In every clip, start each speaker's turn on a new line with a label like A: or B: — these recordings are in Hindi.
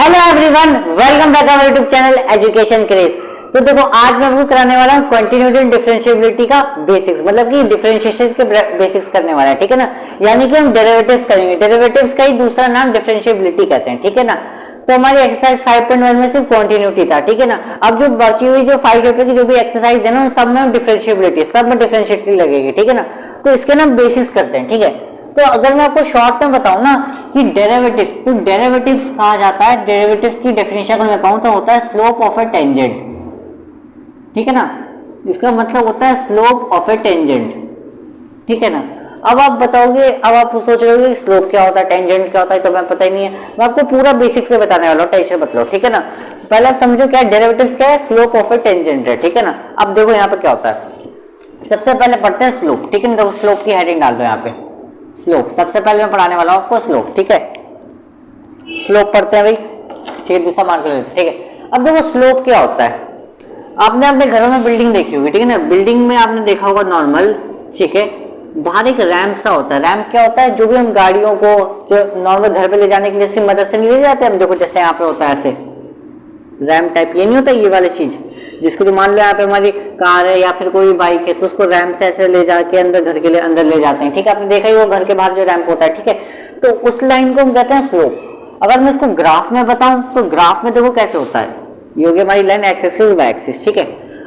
A: Hello everyone, welcome back our YouTube channel Education Craze. तो देखो आज मैं आपको कराने वाला हूँ कंटिन्यूटी एंड डिफरेंशिएबिलिटी का बेसिक्स, मतलब कि डिफरेंशिएशन के बेसिक्स करने वाला है, ठीक है ना। यानी कि हम डेरिवेटिव्स करेंगे। डेरिवेटिव्स का ही दूसरा नाम डिफरेंशिएबिलिटी कहते हैं, ठीक है ना। तो हमारी एक्सरसाइज 5.1 में सिर्फ कंटिन्यूटी था, ठीक है ना। अब जो बची हुई जो 5 चैप्टर की जो भी एक्सरसाइज है ना, सब में डिफरेंशिएबिलिटी, सब में डिफरेंशिएबिलिटी लगेगी, ठीक है ना। तो इसके ना बेसिक्स करते हैं, ठीक है। तो अगर मैं आपको शॉर्ट में बताऊं ना कि डेरिवेटिव्स, तो डेरिवेटिव्स कहा जाता है, डेरिवेटिव्स की डेफिनेशन अगर मैं कहूं तो होता है स्लोप ऑफ ए टेंजेंट, ठीक है ना। इसका मतलब होता है स्लोप ऑफ ए टेंजेंट, ठीक है ना। अब आप बताओगे, अब आप सोच रहे हो स्लोप क्या होता है, टेंजेंट क्या होता है, तो मैं पता ही नहीं है। मैं आपको पूरा बेसिक से बताने वाला हूँ, टेंशन मत लो, ठीक है ना। पहले आप समझो क्या डेरिवेटिव्स क्या है, स्लोप ऑफ ए टेंजेंट है, ठीक है ना। अब देखो यहाँ पे क्या होता है, सबसे पहले पढ़ते हैं स्लोप, ठीक है ना। देखो स्लोप की हेडिंग डाल दो यहाँ पे, स्लोप। सबसे पहले मैं पढ़ाने वाला हूं आपको स्लोप, ठीक है। स्लोप पढ़ते हैं भाई, ठीक है, दूसरा मार्क लेते हैं, ठीक है। अब देखो स्लोप क्या होता है, आपने अपने घरों में बिल्डिंग देखी होगी, ठीक है ना। बिल्डिंग में आपने देखा होगा नॉर्मल, ठीक है, बाहर एक रैंप सा होता है। रैंप क्या होता है, जो भी हम गाड़ियों को जो नॉर्मल घर पे ले जाने के लिए मदद से नहीं ले जाते हम, देखो जैसे यहाँ पे होता है ऐसे रैम्प टाइप, ये नहीं होता ये वाली चीज, जिसको तो मान लो यहाँ पे हमारी कार है या फिर कोई बाइक है, तो उसको रैम्प से ऐसे ले जाके अंदर घर के लिए अंदर ले जाते हैं, ठीक है। आपने देखा ही वो घर के बाहर जो रैंप होता है, ठीक है। तो उस लाइन को हम कहते हैं स्लोप। अगर मैं इसको ग्राफ में बताऊं तो ग्राफ में देखो कैसे होता है, ये हो गई हमारी line x axis y axis, ठीक है।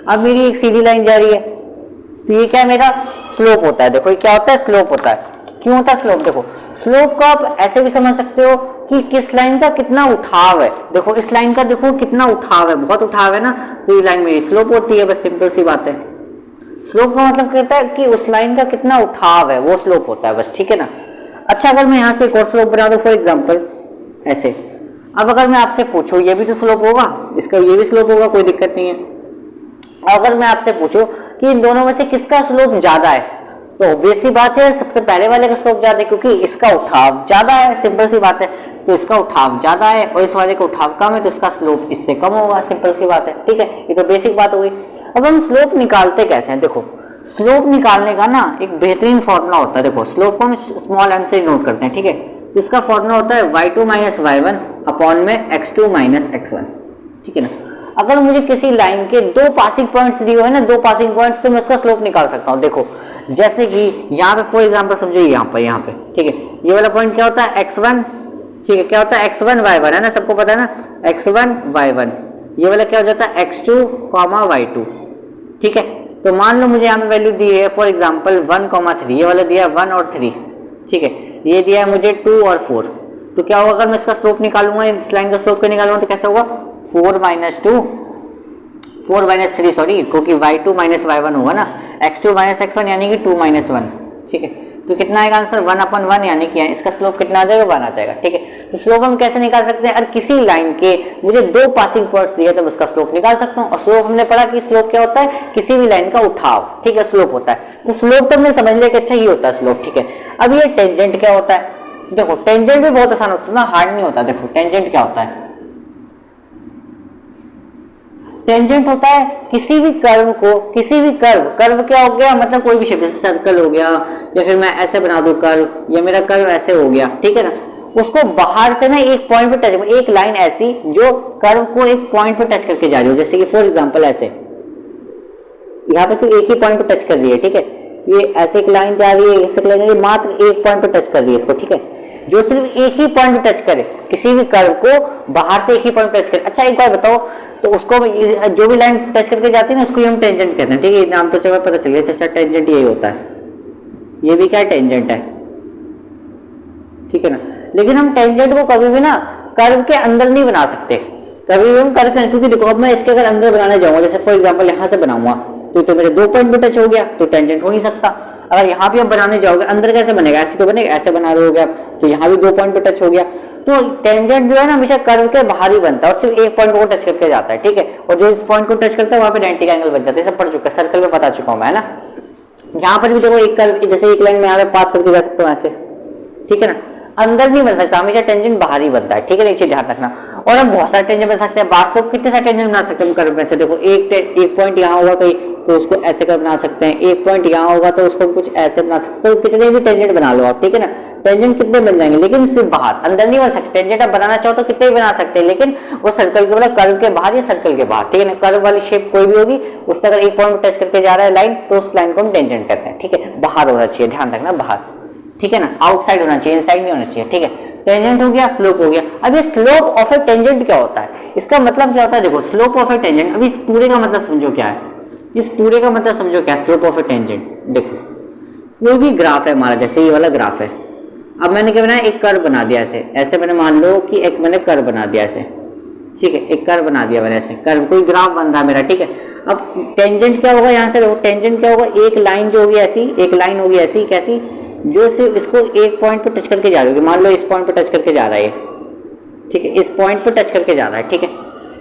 A: अब मेरी एक सीधी लाइन जा रही है, तो ये क्या मेरा स्लोप होता है। देखो ये क्या होता है, स्लोप होता है। क्यों होता है स्लोप, देखो स्लोप को आप ऐसे भी समझ सकते हो कि किस लाइन का कितना उठाव है। देखो इस लाइन का देखो कितना उठाव है, बहुत उठाव है ना, तो ये लाइन मेरी स्लोप होती है, बस सिंपल सी बात है। स्लोप का मतलब कहता है कि उस लाइन का कितना उठाव है, वो स्लोप होता है बस, ठीक है ना। अच्छा अगर मैं यहाँ से एक और स्लोप बना दूं, फॉर एग्जाम्पल ऐसे। अब अगर मैं आपसे पूछूं, ये भी तो स्लोप होगा, इसका ये भी स्लोप होगा, कोई दिक्कत नहीं है। अगर मैं आपसे पूछूं कि इन दोनों में से किसका स्लोप ज्यादा है, तो ऑब्वियस सी बात है सबसे पहले वाले का स्लोप ज्यादा है, क्योंकि इसका उठाव ज्यादा है, सिंपल सी बात है। तो इसका उठाव ज्यादा है और इस वाले का उठाव कम है, तो इसका स्लोप इससे कम होगा, सिंपल सी बात है, ठीक है। ये तो बेसिक बात हो गई। अब हम स्लोप निकालते कैसे हैं, देखो स्लोप निकालने का ना एक बेहतरीन फॉर्मूला होता है। देखो स्लोप को हम स्मॉल m से नोट करते हैं, ठीक है। तो इसका फॉर्मूला होता है y2 माइनस y1 अपॉन में x2 माइनस x1, ठीक है ना। अगर मुझे किसी लाइन के दो पासिंग पॉइंट्स दिए हुए ना, दो पासिंग पॉइंट्स, तो मैं इसका स्लोप निकाल सकता हूँ। देखो जैसे कि यहाँ पे फॉर एग्जांपल समझो यहाँ पे, ठीक है, ये वाला पॉइंट क्या होता है x1, ठीक है, क्या होता है x1 y1 है ना, सबको पता है ना x1 y1। ये वाला क्या हो जाता है x2, y2, ठीक है। तो मान लो मुझे यहाँ पे वैल्यू दी है फॉर एग्जाम्पल 1, 3, ये वाला दिया है 1 और 3, ठीक है। ये दिया है मुझे 2 और 4। तो क्या होगा अगर मैं इसका स्लोप निकालूंगा, इस लाइन का स्लोप निकालूंगा, तो कैसे होगा 4 माइनस 3 सॉरी, क्योंकि y2 माइनस y1 होगा ना, x2 माइनस x1 यानी कि 2 माइनस 1, ठीक है। तो कितना आएगा आंसर 1/1, यानी कि इसका स्लोप कितना आ जाएगा 1 आ जाएगा, ठीक है। तो स्लोप हम कैसे निकाल सकते हैं, अगर किसी लाइन के मुझे दो पासिंग पॉइंट्स दिए तो उसका स्लोप निकाल सकता हूँ। और स्लोप हमने पढ़ा कि स्लोप क्या होता है, किसी भी लाइन का उठाव, ठीक है, स्लोप होता है। तो स्लोप तो हमने समझ लिया कि अच्छा ये होता है स्लोप, ठीक है। अब ये टेंजेंट क्या होता है, देखो टेंजेंट भी बहुत आसान होता है ना, हार्ड नहीं होता। देखो टेंजेंट क्या होता है, टेंजेंट होता है किसी भी कर्व को, किसी भी कर्व क्या हो गया, मतलब कोई भी शेप, जैसे सर्कल हो गया, या फिर मैं ऐसे बना दूं कर्व, या मेरा कर्व ऐसे हो गया, ठीक है ना। उसको बाहर से ना एक पॉइंट पे टच, एक लाइन ऐसी जो कर्व को एक पॉइंट पे टच करके जा रही हो, जैसे कि फॉर एग्जांपल ऐसे यहाँ पे सिर्फ एक ही पॉइंट पे टच कर रही है, ठीक है। ये ऐसे एक लाइन जा रही है, ऐसे लाइन जा रही है, मात्र एक पॉइंट पे टच कर रही है इसको, ठीक है। जो सिर्फ एक ही पॉइंट पे टच करे, किसी भी कर्व को बाहर से एक ही पॉइंट पे टच करे। अच्छा एक बार बताओ, तो उसको जो भी लाइन टच करके जाती है ना, उसको हम टेंजेंट कहते हैं, ठीक है। नाम तो चलो पता चल गया, अच्छा टेंजेंट यही होता है, ये भी क्या टेंजेंट है, ठीक है ना। लेकिन हम टेंजेंट को कभी भी ना कर्व के अंदर नहीं बना सकते, कभी भी हम कर्व के, क्योंकि देखो अब मैं इसके अगर अंदर बनाने जाऊंगा, जैसे फॉर एग्जांपल यहाँ से बनाऊंगा, तो मेरे दो पॉइंट पे टच हो गया, तो टेंजेंट हो नहीं सकता। अगर यहाँ भी आप बनाने जाओगे, अंदर कैसे बनेगा, ऐसे तो बनेगा, ऐसे बना दोगे आप, तो यहाँ भी दो पॉइंट पे टच हो गया। तो टेंजेंट जो है ना हमेशा कर्व के बाहर ही बनता है और सिर्फ एक पॉइंट को टच करके जाता है, ठीक है। और जो इस पॉइंट को टच करता है वहां पे 90 का एंगल बन जाता है, सब पढ़ चुका है, सर्कल में बता चुका हूं मैं, है ना। यहाँ पर भी देखो एक कर्व, जैसे एक लाइन में यहाँ पे पास करके जा सकता हूँ ऐसे, ठीक है ना। अंदर नहीं बन सकता, हमेशा टेंजेंट बाहर ही बनता है, ठीक है, नीचे ध्यान रखना। और हम बहुत सारे टेंजेंट बन सकते हैं, बात तो कितने सारे टेंजेंट बना सकते हैं हम कर्व में से। देखो एक पॉइंट यहाँ होगा, कहीं तो उसको ऐसे कर बना सकते हैं, एक पॉइंट यहाँ होगा तो उसको कुछ ऐसे बना सकते हैं। तो कितने भी टेंजेंट बना लो आप, ठीक है ना, टेंजेंट कितने बन जाएंगे, लेकिन सिर्फ बाहर, अंदर नहीं बन सकते। टेंजेंट आप बनाना चाहो तो कितने भी बना सकते हैं, लेकिन वो सर्कल के मतलब कर्व के बाहर या सर्कल के बाहर, ठीक है ना। कर्व वाली शेप कोई भी होगी, उससे अगर एक पॉइंट टच करके जा रहा है लाइन, तो उस लाइन को हम टेंजेंट कहते हैं, ठीक है। बाहर होना चाहिए, ध्यान रखना बाहर, ठीक है ना, आउटसाइड होना चाहिए, इनसाइड नहीं होना चाहिए, ठीक है। टेंजेंट हो गया, स्लोप हो गया। अब ये स्लोप ऑफ ए टेंजेंट क्या होता है, इसका मतलब क्या होता है, देखो स्लोप ऑफ ए टेंजेंट, अब इस पूरे का मतलब समझो क्या है, इस पूरे का मतलब समझो क्या है स्लोप ऑफ ए टेंजेंट। देखो कोई भी ग्राफ है हमारा, जैसे ये वाला ग्राफ है, अब मैंने क्या बनाया, एक कर्व बना दिया ऐसे, ऐसे मैंने मान लो कि एक मैंने कर्व बना दिया ऐसे, ठीक है, एक कर्व बना दिया मैंने ऐसे, कर्व कोई ग्राफ बन रहा है मेरा, ठीक है। अब टेंजेंट क्या होगा, यहाँ से देखो टेंजेंट क्या होगा, एक लाइन जो होगी ऐसी, एक लाइन होगी ऐसी, कैसी, जो सिर्फ इसको एक पॉइंट पर टच करके जा रही होगी, मान लो इस पॉइंट पर टच करके जा रहा है, ठीक है, इस पॉइंट पर टच करके जा रहा है, ठीक है।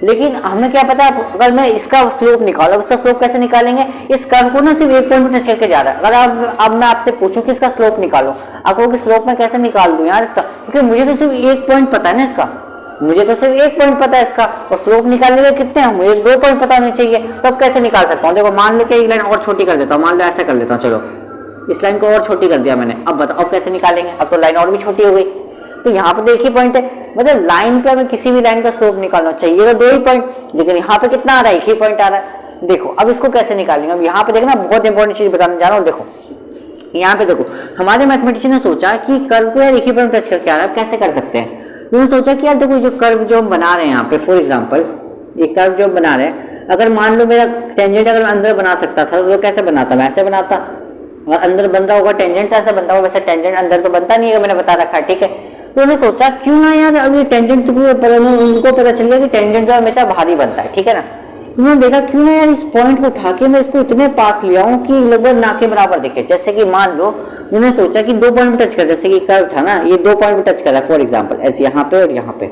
A: लेकिन हमें क्या पता, अगर मैं इसका स्लोप निकालूं, इसका स्लोप कैसे निकालेंगे, इस कर्व को ना सिर्फ एक पॉइंट पर टच करके जा रहा है। अगर अब मैं आपसे पूछूं कि इसका स्लोप निकालो, आप कहोगे स्लोप मैं कैसे निकाल दूं यार इसका, क्योंकि मुझे तो सिर्फ एक पॉइंट पता है ना इसका, मुझे तो सिर्फ एक पॉइंट पता है इसका, और स्लोप निकालने के कितने हैं, मुझे 2 पॉइंट पता होने चाहिए, तो अब कैसे निकाल सकता हूँ। देखो मान लो कि एक लाइन और छोटी कर देता हूँ, मान लो ऐसा कर लेता हूँ, चलो इस लाइन को और छोटी कर दिया मैंने, अब बताओ अब कैसे निकालेंगे, अब तो लाइन और भी छोटी हो गई। तो यहाँ पे देखिए पॉइंट है, मतलब लाइन पे हमें किसी भी लाइन का स्लोप निकालना चाहिए तो 2 ही पॉइंट, लेकिन यहाँ पे कितना आ रहा है, 1 ही पॉइंट आ रहा है। देखो अब इसको कैसे निकालेंगे, अब यहाँ पे देखना बहुत इंपॉर्टेंट चीज बताने जा रहा हूँ। देखो यहाँ पे देखो, हमारे मैथमेटिशियन ने सोचा कि कर्व को यार 1 ही पॉइंट टच करके आ रहा है, कैसे कर सकते हैं। उन्होंने सोचा कि यार देखो जो कर्व जो हम बना रहे हैं यहाँ पे, फॉर एग्जाम्पल ये कर्व जो हम बना रहे हैं, अगर मान लो मेरा टेंजेंट अगर मैं अंदर बना सकता था तो कैसे बनाता, मैं ऐसे बनाता, और अंदर बन रहा होगा टेंजेंट ऐसा बनता होगा, वैसे टेंजेंट अंदर तो बनता नहीं है, मैंने बता रखा है, ठीक है। तो उन्होंने सोचा क्यों ना यार अभी टेंजेंट उनको पता चल गया कि टेंजेंट जो हमेशा भारी बनता है, ठीक है ना। उन्होंने देखा क्यों ना यार इस पॉइंट को उठा के मैं इसको इतने पास ले आऊं कि लगभग ना के बराबर दिखे। जैसे कि मान लो उन्होंने सोचा कि 2 पॉइंट टच कर, जैसे कि कर्व था ना, ये 2 पॉइंट पे टच कर रहा है फॉर एग्जांपल, ऐसे यहाँ पे और यहाँ पे,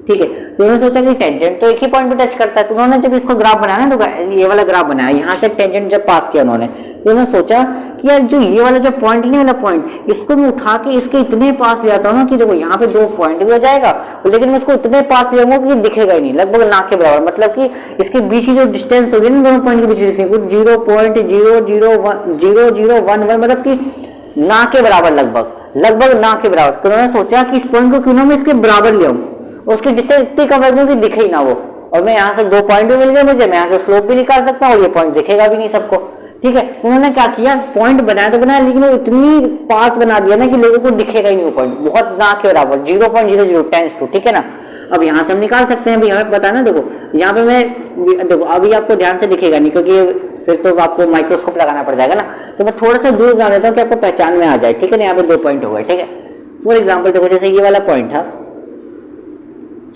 A: ठीक है। तो उन्होंने सोचा कि टेंजेंट तो 1 ही पॉइंट पे टच करता है, तो उन्होंने जब इसको ग्राफ बनाया ना, तो ये वाला ग्राफ बनाया, यहाँ से टेंजेंट जब पास किया उन्होंने, तो उन्होंने सोचा कि यार जो ये वाला जो पॉइंट नहीं वाला पॉइंट, इसको मैं उठा के इसके इतने पास ले आता हूँ ना कि देखो यहाँ पे 2 पॉइंट भी हो जाएगा, लेकिन मैं इसको इतने पास ले आऊंगा कि दिखेगा ही नहीं, लगभग ना के बराबर, मतलब कि इसके बीच की जो डिस्टेंस होगी ना दोनों पॉइंट के बीच की, कुछ 0.001 मतलब कि ना के बराबर, लगभग ना के बराबर। तो उन्होंने सोचा कि इस पॉइंट को क्यों ना मैं इसके बराबर ले आऊं, उसकी डिस्टेंस इतनी कम रख दूं कि दिखे ही ना वो, और मैं यहाँ से 2 पॉइंट भी मिल गए मुझे, मैं यहाँ से स्लोप भी निकाल सकता हूँ और ये पॉइंट दिखेगा भी नहीं सबको, ठीक है। उन्होंने क्या किया, पॉइंट बनाया तो बनाया, लेकिन वो इतनी पास बना दिया ना कि लोगों को दिखेगा ही नहीं वो पॉइंट, बहुत ना के बराबर, 0.0010 ठीक है ना। अब यहाँ से हम निकाल सकते हैं, अभी हमें पता ना, देखो यहाँ पे मैं देखो अभी आपको ध्यान से दिखेगा नहीं, क्योंकि फिर तो आपको माइक्रोस्कोप लगाना पड़ जाएगा ना, तो मैं थोड़ा सा दूर बना देता हूँ कि आपको पहचान में आ जाए, ठीक है ना। यहाँ पे 2 पॉइंट हो गए, ठीक है। फॉर एग्जाम्पल देखो जैसे ये वाला पॉइंट था,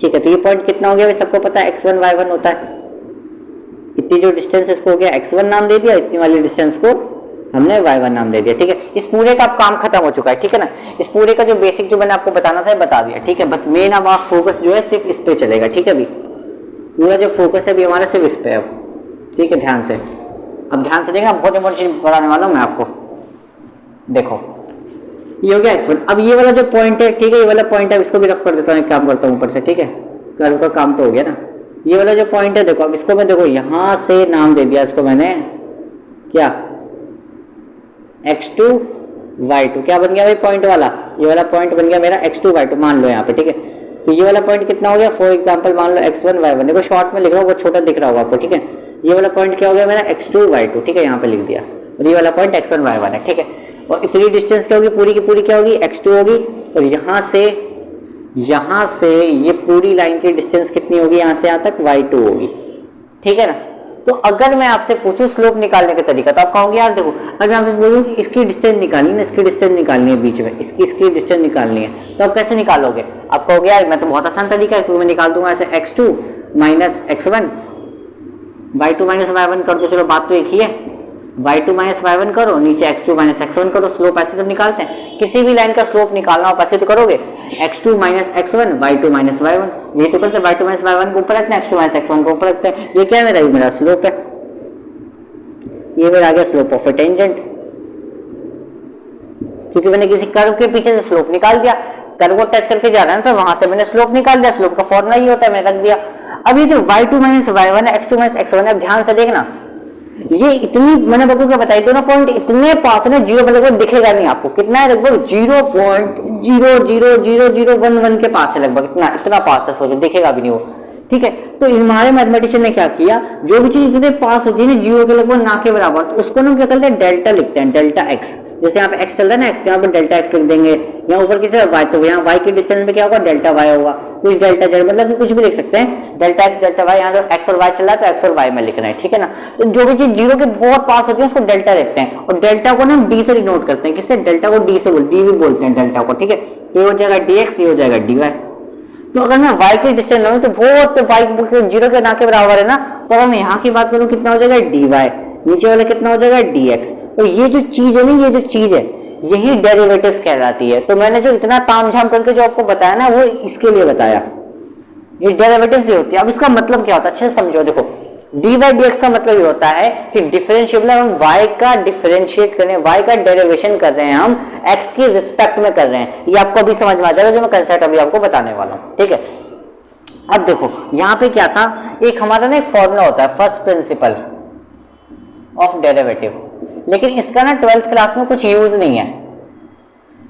A: ठीक है, तो ये पॉइंट कितना हो गया, सबको पता है x1 y1 होता है, इतनी जो डिस्टेंस इसको हो गया x1 नाम दे दिया, इतनी वाली डिस्टेंस को हमने y1 नाम दे दिया, ठीक है। इस पूरे का काम खत्म हो चुका है, ठीक है ना। इस पूरे का जो बेसिक जो मैंने आपको बताना था बता दिया, ठीक है। बस मेन अब आप फोकस जो है सिर्फ इस पे चलेगा, ठीक है। अभी पूरा जो फोकस है अभी हमारा सिर्फ इस पे अब, ठीक है, ध्यान से, अब ध्यान से देखना, बहुत इंपॉर्टेंट चीज बताने वाला हूँ मैं आपको। देखो ये हो गया x1, अब ये वाला जो पॉइंट है, ठीक है, ये वाला पॉइंट है, इसको भी रफ कर देता हूँ, एक काम करता हूँ ऊपर से, ठीक है, कर्व का काम तो हो गया ना। ये वाला जो पॉइंट है देखो, अब इसको मैं देखो यहाँ से नाम दे दिया, इसको मैंने क्या x2 y2, क्या बन गया भाई पॉइंट वाला, ये वाला पॉइंट बन गया मेरा x2 y2 मान लो यहाँ पे, ठीक है। तो ये वाला पॉइंट कितना हो गया, फॉर एग्जाम्पल मान लो x1 y1, देखो शॉर्ट में लिख रहा हूँ, वो छोटा दिख रहा होगा आपको, ठीक है। ये वाला पॉइंट क्या हो गया मेरा x2 y2, ठीक है, यहाँ पे लिख दिया, और ये वाला पॉइंट x1 y1 है, ठीक है। और इतनी डिस्टेंस क्या होगी, पूरी की पूरी क्या होगी, x2 होगी, और यहाँ से ये पूरी लाइन की डिस्टेंस कितनी होगी, यहाँ से यहाँ तक y2 होगी, ठीक है ना। तो अगर मैं आपसे पूछूं स्लोप निकालने का तरीका, तो आप कहोगे यार देखो, अगर मैं आपसे बोलूं कि इसकी डिस्टेंस निकालनी है, इसकी डिस्टेंस निकालनी है बीच में, इसकी डिस्टेंस निकालनी है, तो आप कैसे निकालोगे। आप कहोगे यार मैं तो बहुत आसान तरीका है, क्योंकि मैं निकाल दूंगा ऐसे x2 minus x1, y2 minus y1 कर दो, चलो बात तो एक ही है, y2 माइनस y1 करो, नीचे x2 माइनस x1 करो, स्लोप ऐसे जब निकालते हैं, किसी भी लाइन का स्लोप निकालना हो ऐसे तो करोगे, x2 minus x1 y2 minus y1, ये तो करते हैं, y2 माइनस y1 को ऊपर रखते हैं, x2 माइनस x1 को ऊपर रखते हैं, ये क्या है मेरा स्लोप है, ये मेरा आ गया स्लोप ऑफ ए टेंजेंट, क्योंकि मैंने किसी कर्व के पीछे से स्लोप निकाल दिया, कर्व को टच करके जा रहा है ना, तो वहां से मैंने स्लोप निकाल दिया, स्लोप का फॉर्मूला ही होता है, मैंने रख दिया। अब ये जो y2 माइनस y1 है, x2 माइनस x1 है, ध्यान से देखना, ये इतनी मैंने आपको क्या बताई, दोनों पॉइंट इतने पास है ना, जीरो लगभग दिखेगा नहीं आपको, कितना है लगभग 0.00001 के पास है लगभग, इतना इतना पास है, सोचो दिखेगा भी नहीं वो, ठीक है। तो हमारे मैथमेटिशियन ने क्या किया, जो भी चीज इतने पास होती है ना जीरो के लगभग ना के बराबर, तो उसको हम क्या करते हैं डेल्टा लिखते हैं, डेल्टा एक्स। जैसे यहाँ पे एक्स चल रहा है ना, एक्स यहाँ पे डेल्टा एक्स लिख देंगे, यहाँ ऊपर किसी वाई, तो यहाँ वाई के डिस्टेंस में क्या होगा डेल्टा वाई होगा, कुछ डेल्टा जेड, मतलब कि कुछ भी लिख सकते हैं, डेल्टा एक्स डेल्टा वाई, यहाँ तो एक्स और वाई चल रहा है तो एक्स और वाई में लिखना है, ठीक है ना। तो जो भी चीज जीरो के बहुत पास होती है उसको डेल्टा लिखते हैं, और डेल्टा को ना हम डी से डिनोट करते हैं, किससे, डेल्टा को डी से डी भी बोलते हैं डेल्टा को, ठीक है। ये हो जाएगा डी एक्स, ये हो जाएगा डी वाई। तो अगर मैं y के डिस्टेंस लूँ तो बहुत y जीरो के ना के बराबर है ना, तो अगर मैं यहाँ की बात करूँ कितना हो जाएगा dy, नीचे वाला कितना हो जाएगा dx। तो ये जो चीज है ना, ये जो चीज है यही डेरिवेटिव्स कहलाती है। तो मैंने जो इतना तामझाम करके जो आपको बताया ना, वो इसके लिए बताया, ये डेरिवेटिव्स ही होती है। अब इसका मतलब क्या होता है अच्छे से समझो, देखो डी बाई डी एक्स का मतलब ये होता है कि डिफरेंशिएबल हम y का डिफरेंशिएट कर रहे हैं, y का डेरिवेशन कर रहे हैं हम x की रिस्पेक्ट में कर रहे हैं। ये आपको अभी समझ में आ जाएगा जो मैं कंसेप्ट अभी आपको बताने वाला हूँ, ठीक है। अब देखो यहाँ पे क्या था, एक हमारा ना एक फॉर्मूला होता है फर्स्ट प्रिंसिपल ऑफ डेरिवेटिव, लेकिन इसका ना 12th क्लास में कुछ यूज नहीं है,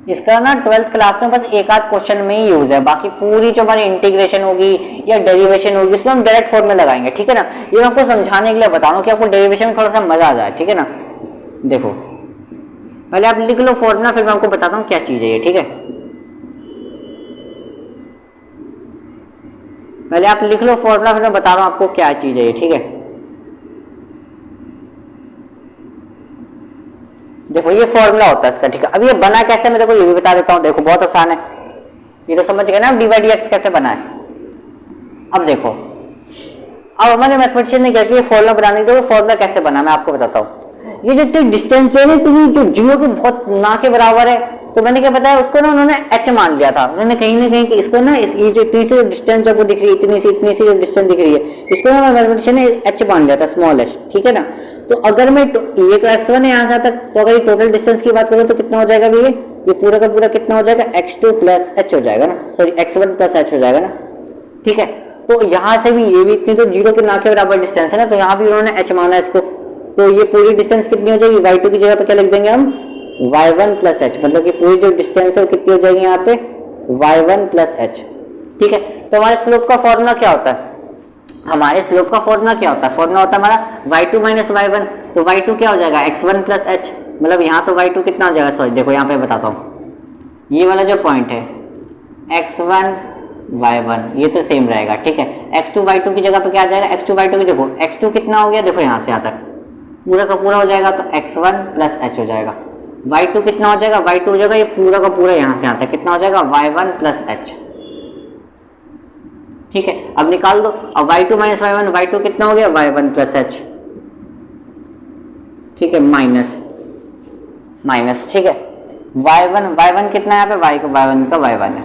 A: इसका ना 12th क्लास में बस एक आध क्वेश्चन में ही यूज है, बाकी पूरी जो हमारी इंटीग्रेशन होगी या डेरिवेशन होगी इसमें हम डायरेक्ट फॉर्म में लगाएंगे, ठीक है ना। ये मैं आपको समझाने के लिए बता रहा हूँ कि आपको डेरिवेशन में थोड़ा सा मजा आ जाए, ठीक है ना। देखो पहले आप लिख लो फॉर्मूला, फिर मैं आपको बताता हूँ क्या चीज है ये, ठीक है। पहले आप लिख लो फॉर्मूला, फिर मैं बता रहा हूँ आपको क्या चीज है ये, ठीक है। देखो ये फॉर्मूला होता है इसका, ठीक है। अब ये बना कैसे, मैं देखो ये भी बता देता हूँ, देखो बहुत आसान है, ये तो समझ गए ना डी बाई डी एक्स कैसे बना है। अब देखो अब हमारे मैथमेटिशियन ने क्या किया, फॉर्मूला बनाने के, फॉर्मूला कैसे बना मैं आपको बताता हूँ। ये जो डिस्टेंस है ना तुम्हें जो जीरो के बहुत ना के बराबर है, तो मैंने क्या बताया उसको ना उन्होंने h मान लिया था, उन्होंने कहीं ना कहीं कि इसको ना ये जो इतनी सी डिस्टेंस आपको दिख रही है, इतनी सी जो डिस्टेंस दिख रही है, इसको ना मैथमेटिशियन ने h मान लिया था, स्मॉल h, ठीक है ना। तो अगर मैं ये तो x1 है यहाँ से तक, तो अगर ये टोटल डिस्टेंस की बात करूँ तो कितना हो जाएगा भैया, ये पूरा का पूरा कितना हो जाएगा x2 प्लस h हो जाएगा ना, सॉरी x1 प्लस h हो जाएगा ना, ठीक है। तो यहाँ से भी ये भी इतनी तो जीरो के ना के बराबर डिस्टेंस है ना, तो यहाँ भी उन्होंने h माना इसको, तो ये पूरी डिस्टेंस कितनी हो जाएगी, y2 की जगह पे क्या लिख देंगे हम y1 प्लस h, मतलब कि पूरी जो डिस्टेंस है वो कितनी हो जाएगी यहाँ पे y1 प्लस h, ठीक है। तो हमारे स्लोप का फॉर्मूला क्या होता है, हमारे स्लोप का फॉर्मूला क्या होता है, फॉर्मूला होता है हमारा y2 माइनस y1, तो y2 क्या हो जाएगा x1 प्लस h, मतलब यहाँ तो y2 कितना हो जाएगा, सॉरी देखो यहाँ पे बताता हूँ, ये वाला जो पॉइंट है x1 y1 ये तो सेम रहेगा, ठीक है। x2 y2 की जगह पे क्या आ जाएगा, x2 y2 की, देखो x2 कितना हो गया, देखो यहाँ से यहाँ तक पूरा का पूरा हो जाएगा, तो x1 प्लस h हो जाएगा, y2 कितना हो जाएगा, y2 हो जाएगा ये पूरा का पूरा यहाँ से यहाँ तक कितना हो जाएगा, y1 प्लस h, ठीक है। अब निकाल दो, अब y2 माइनस y1, y2 कितना हो गया, y1 प्लस h, ठीक है, माइनस माइनस, ठीक है, y1 कितना है यहाँ पे, y1 का y1 है,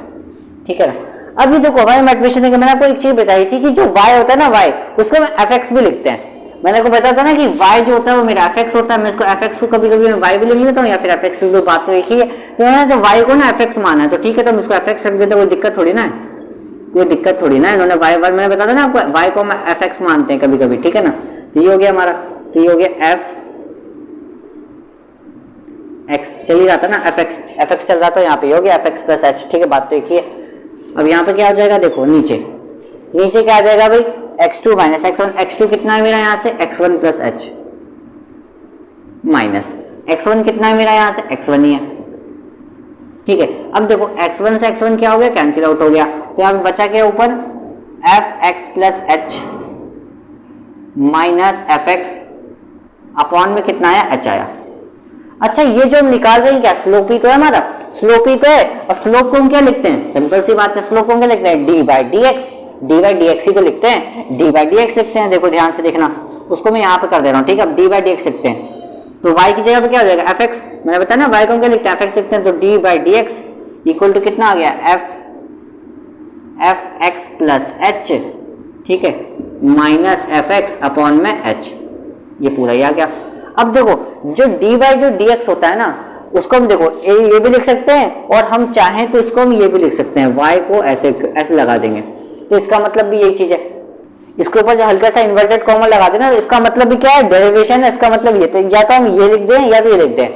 A: ठीक है ना। अभी देखो हमारे मैथमेटिशियन ने मैंने आपको एक चीज बताई थी कि जो y होता है ना, y उसको हम fx भी लिखते हैं। मैंने आपको बताया था ना कि y जो होता है वो मेरा fx होता है, मैं इसको fx को कभी कभी मैं y भी लिख लेता हूँ या फिर fx की बात तो एक ही है। तो मैंने जो y को ना fx माना है, तो ठीक है, तो हम इसको fx रख देते, कोई दिक्कत थोड़ी ना है, कोई दिक्कत थोड़ी ना है। इन्होंने y मैंने बताया था ना आपको, y को हम fx मानते हैं कभी कभी, ठीक है ना। तो ये हो गया हमारा, तो ये हो गया f x चल ही रहा था ना, fx चल रहा था, यहाँ पे हो गया fx प्लस h, ठीक है, बात तो एक ही है। अब यहाँ पे क्या हो जाएगा, देखो नीचे क्या आ जाएगा भाई, x2 माइनस x1, x2 कितना है मेरा यहाँ से, x1 plus h, minus x1 कितना है मेरा यहाँ से, x1 ही है, ठीक है। अब देखो x1 से x1 क्या हो गया, कैंसिल आउट हो गया, तो यहाँ पे बचा क्या ऊपर, fx plus h minus fx upon में कितना आया, h आया। अच्छा ये जो हम निकाल रहे हैं क्या, स्लोप ही तो है हमारा, स्लोप ही तो है, और स्लोप को हम क्या लिखते हैं, सिंपल सी बात है, स्लोप को हम क्या लिखते हैं, डी बाई डी एक्स ही तो लिखते हैं, डी बाई डी एक्स लिखते हैं। देखो ध्यान से देखना, उसको मैं यहाँ पे कर दे रहा हूँ, ठीक है। अब डी बाई डी एक्स लिखते हैं, तो y की जगह पे क्या हो जाएगा, एफ एक्स, मैंने बताया ना y को हम क्या लिखते हैं, एफ एक्स लिखते हैं, तो d by d x equal to कितना आ गया, एफ एक्स प्लस एच, ठीक है, माइनस एफ एक्स अपॉन में एच, ये पूरा ही आ गया। अब देखो जो डी बाई जो डी एक्स होता है ना, उसको हम देखो ये भी लिख सकते हैं, और हम चाहें तो इसको हम ये भी लिख सकते हैं, y को ऐसे लगा देंगे, तो इसका मतलब भी यही चीज है। इसके ऊपर जो हल्का सा इन्वर्टेड कॉमा लगा देना, तो इसका मतलब भी क्या है, डेरिवेशन है, इसका मतलब ये। तो या तो हम ये लिख दें या तो ये लिख दें,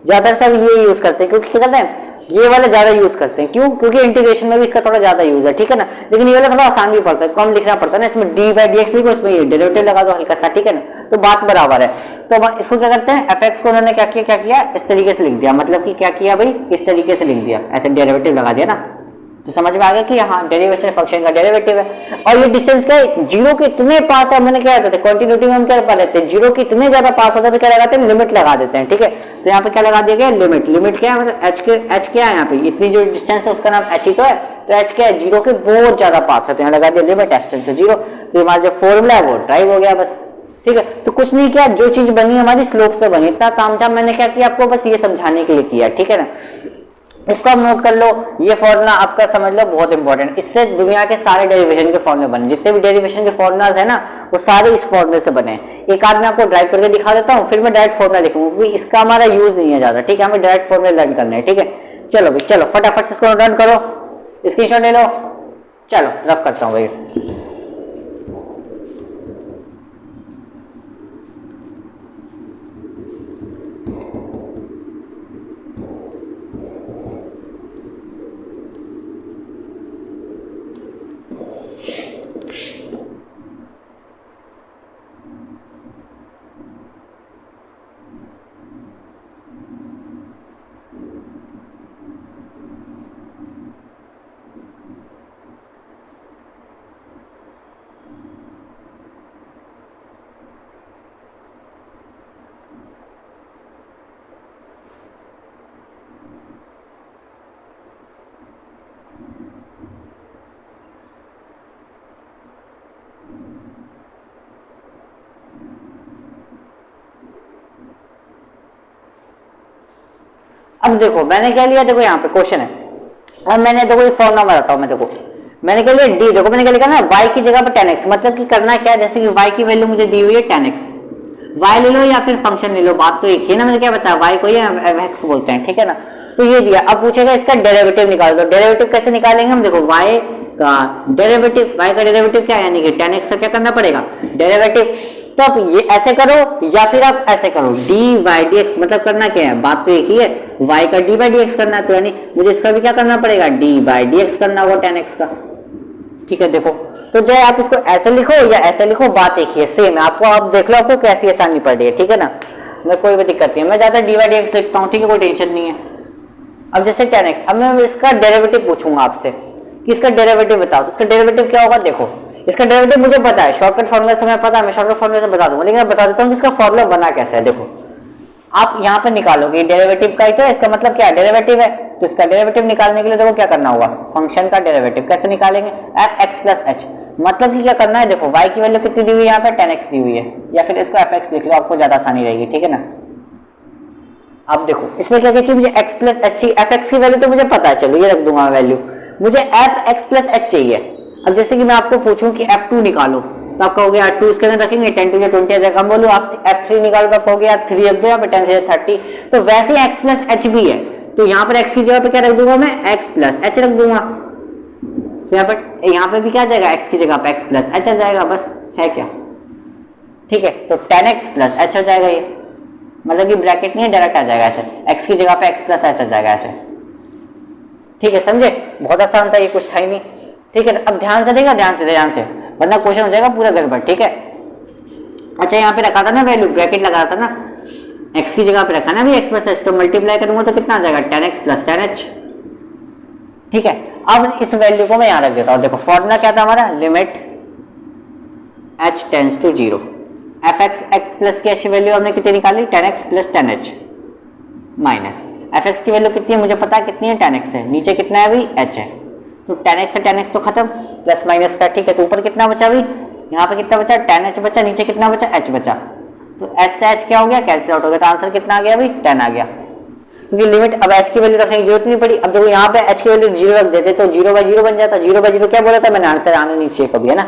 A: ज्यादातर सब ये यूज करते हैं, क्योंकि क्या करते हैं, ये वाला ज्यादा यूज करते हैं। क्यों? क्योंकि इंटीग्रेशन में भी इसका थोड़ा ज्यादा यूज है, ठीक है ना। लेकिन ये वाला थोड़ा आसान भी पड़ता है, कम लिखना पड़ता है ना, इसमें डी बाई डी एक्स लिखो, इसमें ये डेरिवेटिव लगा दो हल्का सा, ठीक है ना, तो बात बराबर है। तो अब इसको क्या करते हैं, एफ एक्स को उन्होंने क्या किया, इस तरीके से लिख दिया, मतलब कि क्या किया भाई, इस तरीके से लिख दिया, ऐसे डेरिवेटिव लगा दिया ना, तो समझ में आ गया कि हाँ डेरिवेशन फंक्शन का डेरिवेटिव है। और ये डिस्टेंस क्या है, जीरो के इतने पास है, मैंने क्या कहते थे कंटिन्यूटी में हम क्या पा लेते हैं, जीरो के इतने ज्यादा पास होता है तो क्या लगाते हैं, लिमिट लगा देते हैं, ठीक है। तो यहाँ पे क्या लगा दिया गया, लिमिट। लिमिट क्या है, मतलब एच क्या है यहाँ पे, इतनी जो डिस्टेंस है उसका नाम एच ही तो है, तो एच क्या है, जीरो के बहुत ज्यादा पास है, तो यहाँ लगा दिया limit h tends to zero. तो हमारा जो फॉर्मूला है वो ड्राइव हो गया बस, ठीक है। तो कुछ नहीं किया, जो चीज बनी हमारी स्लोप से बनी, इतना तामझाम मैंने क्या किया, आपको बस ये समझाने के लिए किया, ठीक है ना। इसको आप नोट कर लो, ये फॉर्मूला आपका समझ लो, बहुत इंपॉर्टेंट। इससे दुनिया के सारे डेरिवेशन के फॉर्मूले बने, जितने भी डेरिवेशन के फॉर्मूलाज है ना, वो सारे इस फॉर्मूले से बने। एक आदमी आपको ड्राइव करके दिखा देता हूँ, फिर मैं डायरेक्ट फॉर्मूला लिखूंगा, क्योंकि इसका हमारा यूज नहीं है ज्यादा, ठीक है, हमें डायरेक्ट फॉर्मूला लर्न करना है, ठीक है। चलो भाई, चलो फटाफट से इसको रन करो, स्क्रीनशॉट ले लो, चलो रफ करता हूँ भाई। अब देखो मैंने क्या लिया, देखो यहाँ पे क्वेश्चन है, अब मैंने देखो ये फॉर्मूला बताता हूँ मैं, देखो मैंने क्या लिया डी, देखो मैंने क्या लिखा ना, y की जगह पे tan x, मतलब कि करना क्या है, जैसे कि y की वैल्यू मुझे दी हुई है tan x, y ले लो या फिर फंक्शन ले लो, बात तो एक ही है ना, मैंने क्या बताया, y को ये x बोलते हैं, ठीक है ना। तो ये दिया, अब पूछेगा इसका डेरिवेटिव निकाल दो। डेरिवेटिव कैसे निकालेंगे हम, देखो y का डेरिवेटिव, y का डेरिवेटिव क्या है, यानी कि tan x का क्या करना पड़ेगा, डेरिवेटिव। तो आप ये ऐसे करो या फिर आप ऐसे करो, डी बाई डी एक्स, मतलब करना क्या है, बात तो एक ही है, y का डी बाई डी एक्स करना है, तो यानी मुझे इसका भी क्या करना पड़ेगा, डी बाई डी एक्स करना होगा tan x का, ठीक है। देखो तो चाहे आप इसको ऐसे लिखो या ऐसे लिखो, बात एक ही है, सेम है। आपको आप देख लो आपको कैसी आसानी पड़ रही है, ठीक है ना, मैं कोई भी दिक्कत नहीं है, मैं ज्यादा डी बाई डी एक्स लिखता हूँ, ठीक है, कोई टेंशन नहीं है। अब जैसे tan x, अब मैं इसका डेरिवेटिव पूछूंगा आपसे कि इसका डेरिवेटिव बताओ, तो इसका डेरिवेटिव क्या होगा, देखो इसका डेरिवेटिव मुझे पता है, शॉर्टकट फॉर्मूला से मैं पता है, मैं शॉर्टकट फॉर्मूला से बता दूंगा, लेकिन मैं बता देता हूँ इसका फॉर्मूला बना कैसे है। देखो आप यहाँ पे निकालोगे, डेरिवेटिव का ही तो है, इसका मतलब क्या है, डेरिवेटिव है, तो इसका डेरिवेटिव निकालने के लिए देखो क्या करना होगा, फंक्शन का डेरिवेटिव कैसे निकालेंगे, एफ एक्स प्लस एच, मतलब कि क्या करना है, देखो y की वैल्यू कितनी दी हुई है यहाँ पे, tan x दी हुई है, या फिर इसको एफ एक्स लिख लो, आपको ज्यादा आसानी रहेगी, ठीक है ना। अब देखो इसमें क्या चाहिए मुझे, x plus H, F x की वैल्यू तो मुझे पता है, चलो ये रख दूंगा वैल्यू, मुझे एफ एक्स प्लस एच चाहिए। अब जैसे कि मैं आपको पूछूं कि f2 निकालो, तो आप कहोगे यार 2 इसके अंदर रखेंगे, 10 टू 20 जगह हम बोलो, आप f3 निकालो तो आप कहोगे यार 3 रख दो, यहाँ पे 10 से 30, तो वैसे ही x प्लस एच भी है, तो यहाँ पर x की जगह पे क्या रख दूंगा मैं, x प्लस एच रख दूंगा, तो यहाँ पे भी क्या आ जाएगा, x की जगह पे x प्लस एच आ जाएगा, बस है क्या, ठीक है। तो 10x प्लस एच हो जाएगा, ये मतलब कि ब्रैकेट नहीं है, डायरेक्ट आ जाएगा ऐसे, x की जगह पे x प्लस एच आ जाएगा ऐसे, ठीक है, समझे, बहुत आसान था, ये कुछ था ही नहीं, ठीक है। अब ध्यान से देगा, ध्यान से, वरना क्वेश्चन हो जाएगा पूरा गड़बड़, ठीक है। अच्छा यहाँ पे रखा था ना वैल्यू, ब्रैकेट लगा था ना, x की जगह पे रखा ना भी x प्लस एच, तो मल्टीप्लाई करूंगा तो कितना आ जाएगा, 10x प्लस 10h, ठीक है। अब इस वैल्यू को मैं यहाँ रख देता हूँ, देखो फॉर्मूला क्या था हमारा, limit h tends to 0, f x x plus की h वैल्यू हमने कितनी निकाली, 10x plus 10h minus f x की वैल्यू कितनी है मुझे पता है, कितनी है, 10x है, नीचे कितना है अभी, h है, तो 10x से 10x तो खत्म, प्लस माइनस का, ठीक है। तो ऊपर कितना बचा अभी, यहाँ पे कितना बचा, 10h बचा, नीचे कितना बचा, h बचा, तो h से h क्या हो गया, कैंसिल आउट हो गया, तो आंसर कितना आ गया अभी, 10 आ गया, क्योंकि लिमिट अब h की वैल्यू रखने की जरूरत नहीं पड़ी। अब देखो यहाँ पे h की वैल्यू 0 रख देते तो 0/0 बन जाता, 0/0 क्या बोला था मैंने, आंसर आना नहीं चाहिए कभी, है ना,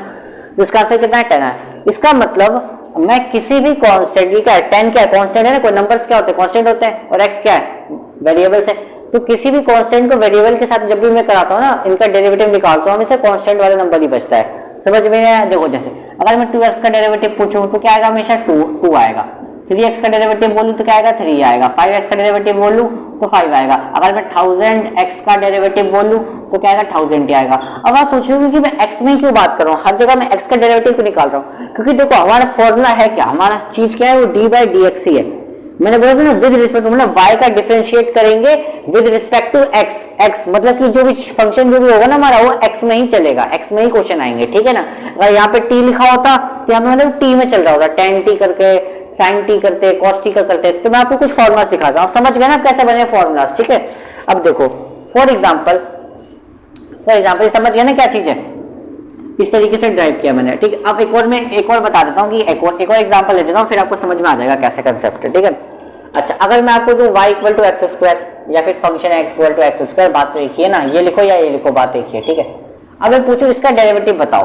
A: तो इसका आंसर कितना है, 10 है। इसका मतलब मैं किसी भी कांस्टेंट की, क्या है 10 क्या है, कांस्टेंट है ना, कोई नंबर्स क्या होते हैं, कांस्टेंट होते हैं, और x क्या है, वेरिएबल्स है, तो किसी भी कांस्टेंट को वेरिएबल के साथ जब भी मैं कराता हूँ ना, इनका डेरिवेटिव निकालता हूँ, हमेशा कांस्टेंट वाला नंबर ही बचता है, समझ में आया। देखो जैसे अगर मैं 2x का डेरिवेटिव पूछूं तो क्या आएगा, हमेशा 2 आएगा। 3x का डेरिवेटिव बोलूं तो क्या आएगा, 3 आएगा। 5x का डेरिवेटिव बोलूं तो 5 आएगा। अगर मैं 1000x का डेरिवेटिव बोलूं तो क्या आएगा, 1000 ही आएगा। अब आप सोचोगे कि मैं x में क्यों बात कर रहा हूँ, हर जगह मैं x का डेरिवेटिव क्यों निकाल रहा हूँ, क्योंकि देखो हमारा फॉर्मूला है क्या, हमारा चीज क्या है, वो d/dx ही है। मैंने बोला था ना विद रिस्पेक्ट, मतलब y का डिफरेंशिएट करेंगे विद रिस्पेक्ट टू x मतलब कि जो भी फंक्शन जो भी होगा ना हमारा, वो x में ही चलेगा, x में ही क्वेश्चन आएंगे, ठीक है ना। अगर यहाँ पे t लिखा होता तो हमें मतलब t में चल रहा होता, tan t करके sin t करते, cos t का करते। तो मैं आपको कुछ फॉर्मूला सिखाता हूँ, समझ गए ना कैसे बने फॉर्मूलास, ठीक है। अब देखो फॉर एग्जाम्पल समझ गए ना क्या चीज है, इस तरीके से ड्राइव किया मैंने, ठीक है। अब एक और बता देता हूँ कि एक और एग्जांपल ले देता हूँ, फिर आपको समझ में आ जाएगा कैसे कंसेप्ट है, ठीक है। अच्छा, अगर मैं आपको दूं y equal to x square या फिर function equal to x square, बात तो एक ही है ना, ये लिखो या ये लिखो, बात एक ही है, ठीक है। अब मैं पूछूं इसका डेरिवेटिव बताओ,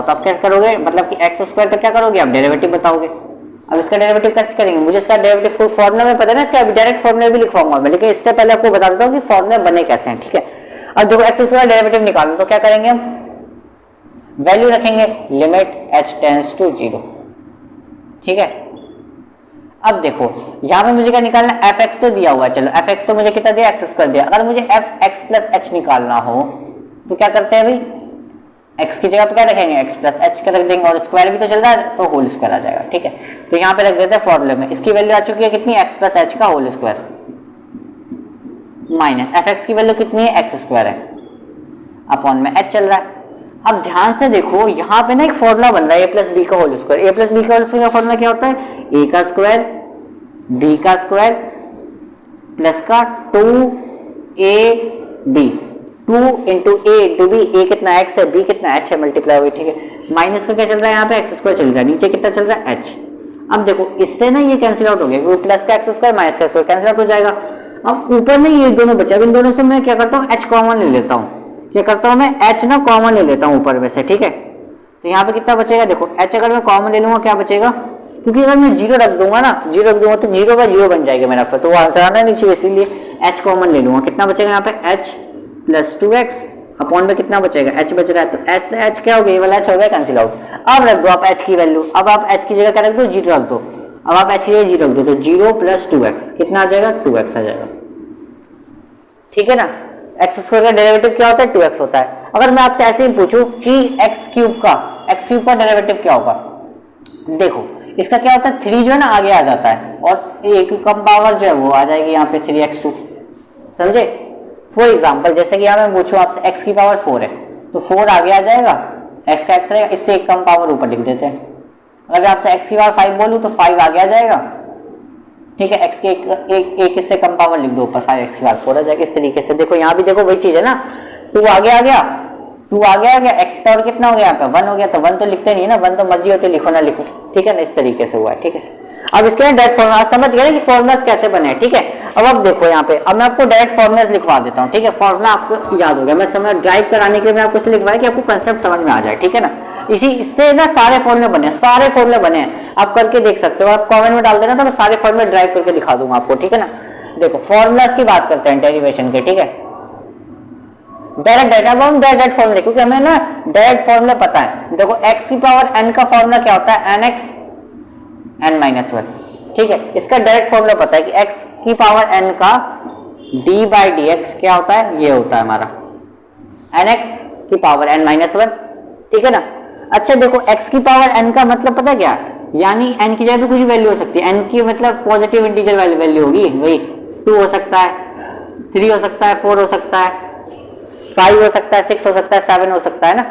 A: तो आप क्या करोगे, मतलब कि एक्स स्क्वायर का क्या करोगे, आप डेरिवेटिव बताओगे। अब इसका डेरिवेटिव कैसे करेंगे, मुझे इसका डेरिवेटिव फुल फॉर्मूला में पता है ना, इसका डायरेक्ट फॉर्मूला भी लिखवाऊंगा मैं, लेकिन इससे पहले आपको बता देता हूँ कि फॉर्मूला बने कैसे हैं, ठीक है। अब देखो एक्स स्क्वायर डेरिवेटिव निकालना, तो क्या करेंगे हम, वैल्यू रखेंगे लिमिट h टेंड्स टू 0, ठीक है। अब देखो यहाँ पे मुझे क्या निकालना, fx तो दिया हुआ है, चलो fx तो मुझे कितना दिया, एक्स स्क्वायर दिया। अगर मुझे fx प्लस h निकालना हो तो क्या करते हैं भाई, x की जगह पे क्या रखेंगे, x प्लस h का रख देंगे, और स्क्वायर भी तो चल रहा है तो होल स्क्वायर आ जाएगा, ठीक है। तो यहाँ पे रख देते हैं फॉर्मूले में, इसकी वैल्यू आ चुकी है कितनी, x प्लस h का होल स्क्वायर माइनस fx की वैल्यू कितनी है, x स्क्वायर है, अपॉन में h चल रहा है। अब ध्यान से देखो यहाँ पे ना एक फॉर्मूला बन रहा है a प्लस बी का whole square. a plus b का होल स्क्वायर का फॉर्मूला क्या होता है, a का स्क्वायर b का स्क्वायर प्लस का 2ab, 2 into a into b, a कितना x है, b कितना h है, मल्टीप्लाई हुई, ठीक है। माइनस का क्या चल रहा है, यहाँ पे एक्स स्क्वायर चल रहा है, नीचे कितना चल रहा है, h। अब देखो इससे ना ये कैंसिल आउट हो गया, क्योंकि प्लस का एक्स स्क्वायर माइनस का स्क्वायर कैंसिल आउट हो जाएगा। अब ऊपर में ये दोनों बचा, इन दोनों से मैं क्या करता हूँ, h कॉमन ले लेता हूँ, क्या करता हूँ मैं, h ना कॉमन ले लेता हूँ ऊपर में से, ठीक है। तो यहाँ पे कितना बचेगा, देखो h अगर मैं कॉमन ले लूंगा क्या बचेगा, क्योंकि अगर मैं 0 रख दूंगा ना, 0 रख दूंगा तो 0 का 0 बन जाएगा मेरा, तो वो आंसर आना नहीं चाहिए, इसीलिए h कॉमन ले लूंगा। कितना बचेगा यहाँ पे, h प्लस 2x अपॉन में कितना बचेगा, h बच रहा है, तो s से h क्या हो गया, ये वाला h हो गया कैंसिल आउट। अब रख दो आप h की वैल्यू, अब आप h की जगह क्या रख दो, 0 रख दो। अब आप h की जगह 0 रख दो, तो 0 प्लस 2x कितना आ जाएगा, 2x आ जाएगा, ठीक है ना। एक्स स्क्वायर का डेरिवेटिव क्या होता है, 2x होता है। अगर मैं आपसे ऐसे ही पूछूं कि एक्स क्यूब का डेरिवेटिव क्या होगा, देखो इसका क्या होता है, 3 जो है ना आगे आ जाता है, और एक कम पावर जो है वो आ जाएगी यहाँ पे 3x2, समझे। फॉर एग्जांपल जैसे कि यहाँ मैं पूछूं आपसे x की पावर 4 है, तो 4 आगे आ जाएगा, x का x रहेगा, इससे एक कम पावर ऊपर लिख देते हैं। अगर आपसे x की पावर 5 बोलूं तो 5 आगे आ जाएगा, ठीक है, x के एक इससे कम पावर लिख दो ऊपर, 5x की पावर 4 आ जाएगा। इस तरीके से देखो यहाँ भी देखो वही चीज है ना, 2 आगे आ गया, 2 आगे आ गया, x पावर कितना हो गया यहाँ पे, 1 हो गया, तो 1 तो लिखते नहीं ना, 1 तो मर्जी होती लिखो ना लिखो, ठीक है ना, इस तरीके से हुआ है, ठीक है। अब इसके डायरेक्ट फॉर्मूला समझ गए कि फॉर्मूलास कैसे बने, ठीक है। अब देखो यहाँ पे, अब मैं आपको डायरेक्ट फॉर्मूलास लिखवा देता हूँ, ठीक है। फॉर्मूला आपको याद हो गया, मैं समझ ड्राइव कराने के लिए मैं आपको इसलिए लिखवाया कि आपको कंसेप्ट समझ में आ जाए, ठीक है ना। इससे ना सारे फॉर्मूले बने हैं, आप करके देख सकते हो, आप कमेंट में डाल देना तो मैं सारे फॉर्मूले ड्राइव करके दिखा दूंगा आपको, ठीक है ना। देखो फॉर्मूलास की बात करते हैं डेरिवेशन के, ठीक है। डायरेक्ट फॉर्मूले, क्योंकि हमें ना डायरेक्ट फॉर्मूला पता है। देखो x की पावर n का फॉर्मूला क्या होता है, nx n-1, ठीक है। इसका डायरेक्ट फॉर्मूला पता है कि x की पावर n का d/dx क्या होता है, ये होता है हमारा nx की पावर n-1, ठीक है ना। अच्छा देखो x की पावर n का मतलब पता क्या, यानी n की जगह पे कुछ वैल्यू हो सकती है, n की मतलब पॉजिटिव इंटीजर वाली वैल्यू होगी, वही 2 हो सकता है, 3 हो सकता है, 4 हो सकता है, 5 हो सकता है, 6 हो सकता है, 7 हो सकता है ना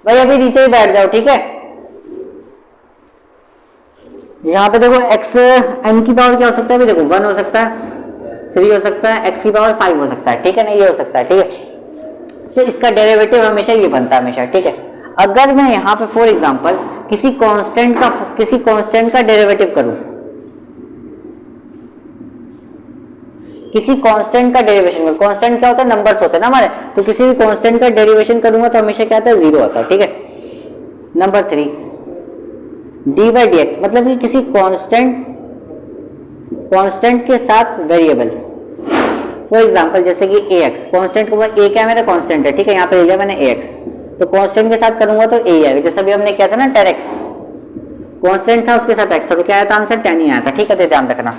A: भाई। अभी नीचे ही बैठ जाओ, ठीक है। यहाँ पे देखो x n की पावर क्या हो सकता है, देखो 1 हो सकता है, 3 हो सकता है, x की पावर 5 हो सकता है, ठीक है ना, ये हो सकता है, ठीक है। तो इसका डेरिवेटिव हमेशा ये बनता है हमेशा, ठीक है। अगर मैं यहाँ पे फॉर एग्जांपल किसी कांस्टेंट का डेरिवेटिव करूं, किसी कांस्टेंट का डेरिवेशन, कांस्टेंट क्या होता है, नंबर्स होते हैं ना हमारे, तो किसी भी कांस्टेंट का डेरिवेशन करूंगा तो हमेशा क्या आता है, 0 आता है, ठीक है। नंबर 3 d/dx, मतलब कि किसी कांस्टेंट के साथ वेरिएबल, फॉर एग्जांपल जैसे कि ax, कांस्टेंट को a क्या है मेरा कांस्टेंट है, ठीक है, यहाँ पे ले लिया मैंने ax, तो कांस्टेंट के साथ करूंगा तो ए आएगा, जैसे अभी हमने किया था ना tan x, कांस्टेंट था उसके साथ x था, तो क्या आया था आंसर, tan ही आया था। ठीक है, तो ध्यान रखना।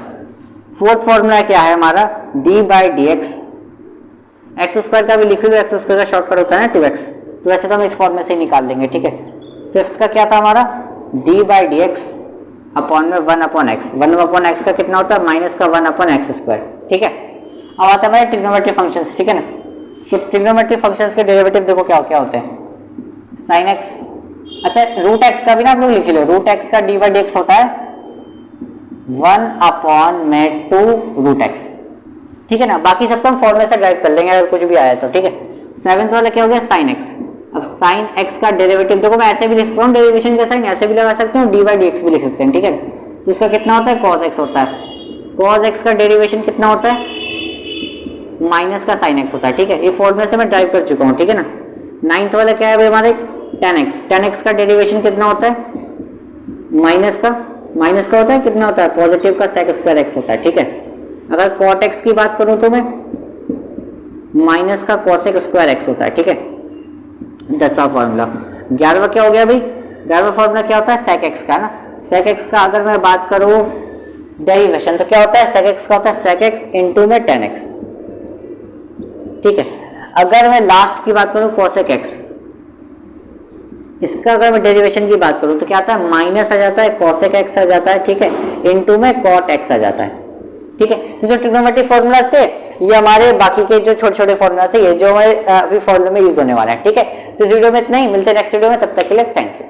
A: फोर्थ फॉर्मूला क्या है हमारा, d by d x, x square का भी लिख लो, एक्स स्क्वायर का शॉर्टकट होता है ना 2x, तो वैसे तो हम इस फॉर्म में से ही निकाल देंगे। ठीक है, फिफ्थ का क्या था हमारा, d by d x upon में 1 अपॉन एक्स, 1 अपॉन एक्स का कितना होता है, माइनस का 1 अपॉन एक्स स्क्वायर। ठीक है, अब आता है हमारे ट्रिग्नोमेट्री फंक्शंस। ठीक है ना, तो ट्रिग्नोमेट्री फंक्शंस के डेरिवेटिव देखो क्या क्या होते हैं, साइन एक्स, अच्छा रूट एक्स का भी ना आप लोग लिख लो, रूट एक्स का d बाई डी एक्स होता है 1 अपॉन में 2 रूट एक्स। ठीक है ना, बाकी सब तो हम फॉर्मूले से ड्राइव कर लेंगे अगर कुछ भी आया तो। ठीक है, सेवेंथ वाला क्या हो गया, साइन एक्स। अब साइन एक्स का डेरिवेटिव देखो, मैं ऐसे भी लिख सकता हूँ, डेरिवेशन का साइन ऐसे भी लगा सकते हैं, डी बाई डी एक्स भी लिख सकते हैं। ठीक है, तो इसका कितना होता है, कॉस एक्स होता है, कॉस एक्स का डेरिवेशन कितना होता है, माइनस का साइन एक्स होता है। ठीक है, ये फॉर्मूले से मैं ड्राइव कर चुका हूँ। ठीक है ना, नाइन्थ वाला क्या है भाई हमारे, टेन एक्स, टेन एक्स का डेरिवेशन कितना होता है, माइनस का होता है, कितना होता है, पॉजिटिव का सेक स्क्वायर एक्स होता है। ठीक है, अगर कॉट एक्स की बात करूं तो मैं माइनस का कॉसेक स्क्वायर एक्स होता है। ठीक है, 10वां फॉर्मूला। 11वां क्या हो गया भाई, 11वां फॉर्मूला क्या होता है, सेक एक्स का ना, सेक एक्स का अगर मैं बात करूं डेरिवेशन तो क्या होता है, सेक एक्स का होता है सेक एक्स इंटू में टेन एक्स। ठीक है, अगर मैं लास्ट की बात करूं कॉसेक एक्स, इसका अगर मैं डेरिवेशन की बात करूं तो क्या आता है, माइनस आ जाता है, कॉसेक एक्स आ जाता है। ठीक है, इंटू में कॉट एक्स आ जाता है। ठीक है, तो जो ट्रिग्नोमेट्री फॉर्मूला से ये हमारे बाकी के जो छोटे छोटे फॉर्मूला से ये जो हमारे अभी फॉर्मूले में यूज होने वाला है। ठीक है, तो इस वीडियो में इतना ही, मिलते हैं नेक्स्ट वीडियो में, तब तक के लिए थैंक यू।